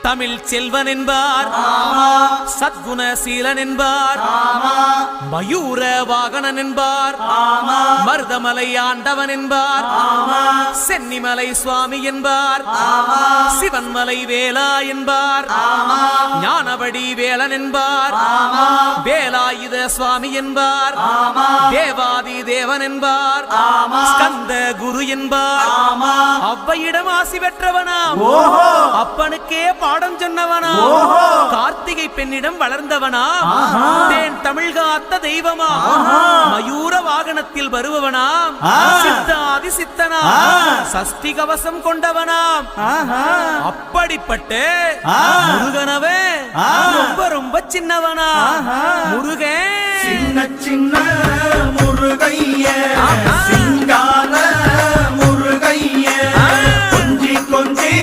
தமிழ் செல்வன் என்பார், சத்குணசீலன் என்பார், மயூர வாகனன் என்பார், மருதமலை ஆண்டவன் என்பார், சென்னிமலை சுவாமி என்பார், சிவன்மலை வேலா என்பார், ஞானபடி வேலன் என்பார், வேலாயுத சுவாமி என்பார், தேவாதி தேவன் என்பார், ஸ்கந்த குரு என்பார், அவ்வையிடம் ஆசி பெற்றவனாம், அப்பனுக்கே பாடம் சொன்னவனா, கார்த்திகை பெண்ணிடம் வளர்ந்தவனா, தேன் தமிழ் காத்த தெய்வமா, மயூர வாகனத்தில் வருபவனாம், சித்தாதி சித்தனா, சஷ்டி கவசம் கொண்டவனாம், அப்படிப்பட்ட முருகனவே ரொம்ப ரொம்ப சின்னவனா, முருகன் சின்ன சின்ன முருகைய சிங்கார